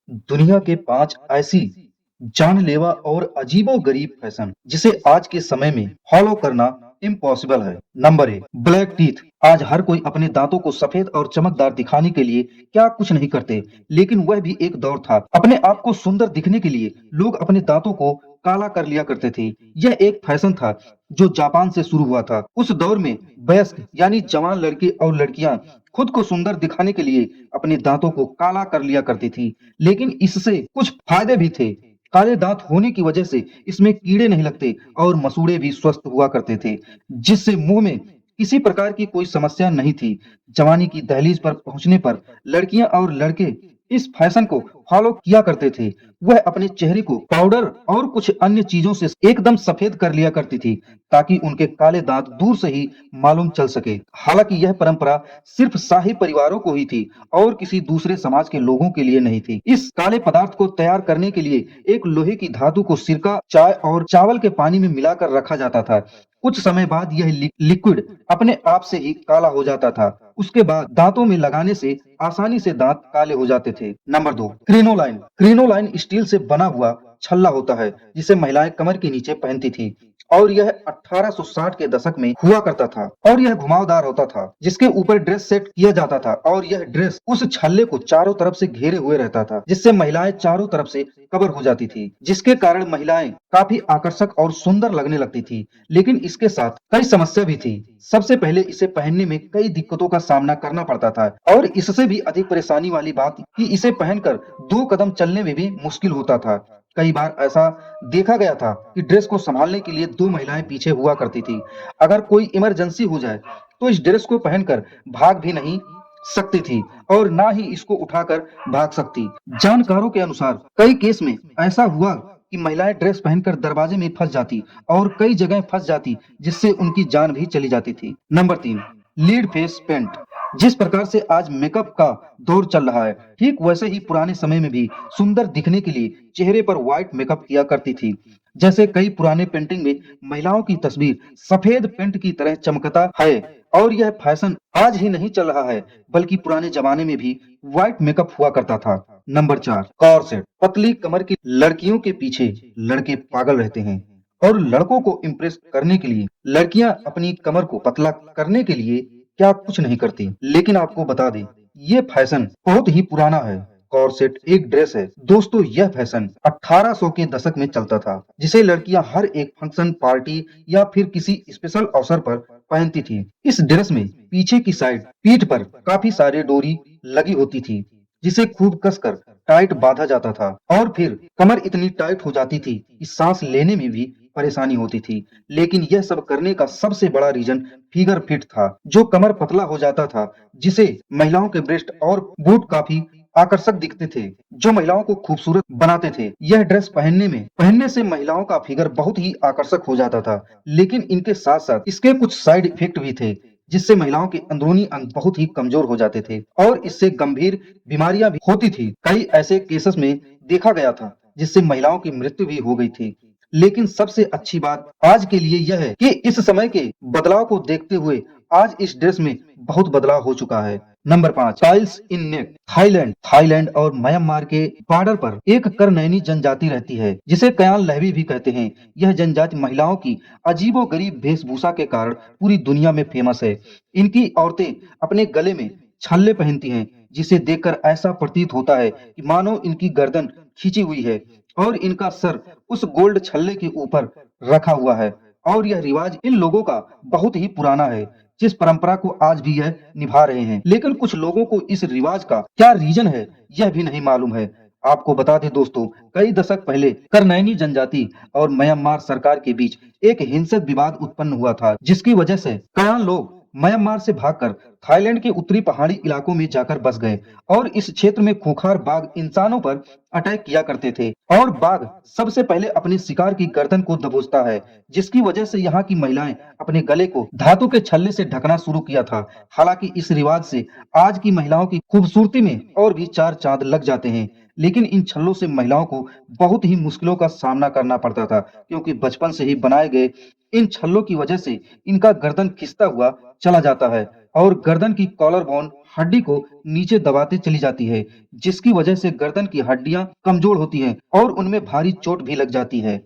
दुनिया के 5 ऐसी जानलेवा और अजीबो-गरीब फैशन जिसे आज के समय में फॉलो करना इम्पॉसिबल है। Number 1 black teeth. आज हर कोई अपने दांतों को सफेद और चमकदार दिखाने के लिए क्या कुछ नहीं करते, लेकिन वह भी एक दौर था। अपने आप को सुंदर दिखने के लिए लोग अपने दांतों को काला कर लिया करते थे। यह एक फैशन था जो जापान से शुरू हुआ था। उस दौर में वयस्क यानी जवान लड़के और लड़कियां खुद को सुंदर दिखाने के लिए अपने दांतों को काला कर लिया करती थी, लेकिन इससे कुछ फायदे भी थे। काले दांत होने की वजह से इसमें कीड़े नहीं लगते और मसूड़े भी स्वस्थ हुआ करते थे, जिससे मुंह में किसी प्रकार की कोई समस्या नहीं थी। जवानी की दहलीज पर पहुंचने पर लड़कियां और लड़के इस फैशन को फॉलो किया करते थे। वह अपने चेहरे को पाउडर और कुछ अन्य चीजों से एकदम सफेद कर लिया करती थी, ताकि उनके काले दांत दूर से ही मालूम चल सके। हालांकि यह परंपरा सिर्फ शाही परिवारों को ही थी और किसी दूसरे समाज के लोगों के लिए नहीं थी। इस काले पदार्थ को तैयार करने के लिए एक लोहे की धातु को सिरका, चाय और चावल के पानी में मिलाकर रखा जाता था। कुछ समय बाद यह लिक्विड अपने आप से ही काला हो जाता था। उसके बाद दांतों में लगाने से आसानी से दांत काले हो जाते थे। नंबर 2 क्रिनोलाइन। क्रिनोलाइन स्टील से बना हुआ छल्ला होता है जिसे महिलाएं कमर के नीचे पहनती थी, और यह 1860 के दशक में हुआ करता था और यह घुमावदार होता था, जिसके ऊपर ड्रेस सेट किया जाता था और यह ड्रेस उस छल्ले को चारों तरफ से घेरे हुए रहता था, जिससे महिलाएं चारों तरफ से कवर हो जाती थी, जिसके कारण महिलाएं काफी आकर्षक और सुंदर लगने लगती थी। लेकिन इसके साथ कई समस्या भी थी। सबसे पहले इसे पहनने में कई दिक्कतों का सामना करना पड़ता था, और इससे भी अधिक परेशानी वाली बात कि इसे पहनकर 2 कदम चलने में भी मुश्किल होता था। कई बार ऐसा देखा गया था कि ड्रेस को संभालने के लिए 2 महिलाएं पीछे हुआ करती थी। अगर कोई इमरजेंसी हो जाए तो इस ड्रेस को पहनकर भाग भी नहीं सकती थी और ना ही इसको उठाकर भाग सकती। जानकारों के अनुसार कई केस में ऐसा हुआ कि महिलाएं ड्रेस पहनकर दरवाजे में फंस जाती और कई जगह फंस जाती, जिससे उनकी जान भी चली जाती थी। Number 3 lead face paint. जिस प्रकार से आज मेकअप का दौर चल रहा है, ठीक वैसे ही पुराने समय में भी सुंदर दिखने के लिए चेहरे पर व्हाइट मेकअप किया करती थी। जैसे कई पुराने पेंटिंग में महिलाओं की तस्वीर सफेद पेंट की तरह चमकता है, और यह फैशन आज ही नहीं चल रहा है, बल्कि पुराने जमाने में भी व्हाइट मेकअप हुआ करता था। Number 4 corset. पतली कमर की लड़कियों के पीछे लड़के पागल रहते हैं, और लड़कों को इम्प्रेस करने के लिए लड़कियां अपनी कमर को पतला करने के लिए क्या कुछ नहीं करती। लेकिन आपको बता दें, ये फैशन बहुत ही पुराना है। कॉर्सेट एक ड्रेस है दोस्तों। यह फैशन 1800 के दशक में चलता था, जिसे लड़कियां हर एक फंक्शन, पार्टी या फिर किसी स्पेशल अवसर पर पहनती थी। इस ड्रेस में पीछे की साइड पीठ पर काफी सारे डोरी लगी होती थी, जिसे खूब कसकर टाइट बांधा जाता था, और फिर कमर इतनी टाइट हो जाती थी कि सांस लेने में भी परेशानी होती थी। लेकिन यह सब करने का सबसे बड़ा रीजन फिगर फिट था, जो कमर पतला हो जाता था, जिसे महिलाओं के ब्रेस्ट और बूट काफी आकर्षक दिखते थे, जो महिलाओं को खूबसूरत बनाते थे। यह ड्रेस पहनने से महिलाओं का फिगर बहुत ही आकर्षक हो जाता था, लेकिन इनके साथ साथ इसके कुछ साइड इफेक्ट भी थे, जिससे महिलाओं के अंदरूनी अंग बहुत ही कमजोर हो जाते थे और इससे गंभीर बीमारियां भी होती थी। कई ऐसे केसेस में देखा गया था जिससे महिलाओं की मृत्यु भी हो गई थी। लेकिन सबसे अच्छी बात आज के लिए यह है कि इस समय के बदलाव को देखते हुए आज इस ड्रेस में बहुत बदलाव हो चुका है। नंबर 5 टाइल्स इन नेक। थाईलैंड और म्यांमार के बॉर्डर पर एक करनैनी जनजाति रहती है, जिसे कयाल लहवी भी कहते हैं। यह जनजाति महिलाओं की अजीबोगरीब वेशभूषा के कारण पूरी दुनिया में फेमस है। इनकी औरतें अपने गले में छल्ले पहनती हैं, जिसे देखकर ऐसा प्रतीत होता है कि मानो इनकी गर्दन खींची हुई है और इनका सर उस गोल्ड छल्ले के ऊपर रखा हुआ है। और यह रिवाज इन लोगों का बहुत ही पुराना है, जिस परंपरा को आज भी यह निभा रहे हैं। लेकिन कुछ लोगों को इस रिवाज का क्या रीजन है, यह भी नहीं मालूम है। आपको बता दें दोस्तों, कई दशक पहले करनैनी जनजाति और म्यांमार सरकार के बीच एक हिंसक विवाद उत्पन्न हुआ था, जिसकी वजह से कयान लोग म्यांमार से भागकर थाईलैंड के उत्तरी पहाड़ी इलाकों में जाकर बस गए, और इस क्षेत्र में खूंखार बाघ इंसानों पर अटैक किया करते थे, और बाघ सबसे पहले अपने शिकार की गर्दन को दबोचता है, जिसकी वजह से यहाँ की महिलाएं अपने गले को धातु के छल्ले से ढकना शुरू किया था। हालांकि इस रिवाज से आज की महिलाओं की खूबसूरती में और भी चार चांद लग जाते हैं। लेकिन इन छल्लों से महिलाओं को बहुत ही मुश्किलों का सामना करना पड़ता था, क्योंकि बचपन से ही बनाए गए इन छल्लों की वजह से इनका गर्दन खिंचता हुआ चला जाता है और गर्दन की कॉलर बोन हड्डी को नीचे दबाते चली जाती है, जिसकी वजह से गर्दन की हड्डियां कमजोर होती हैं और उनमें भारी चोट भी लग जाती है।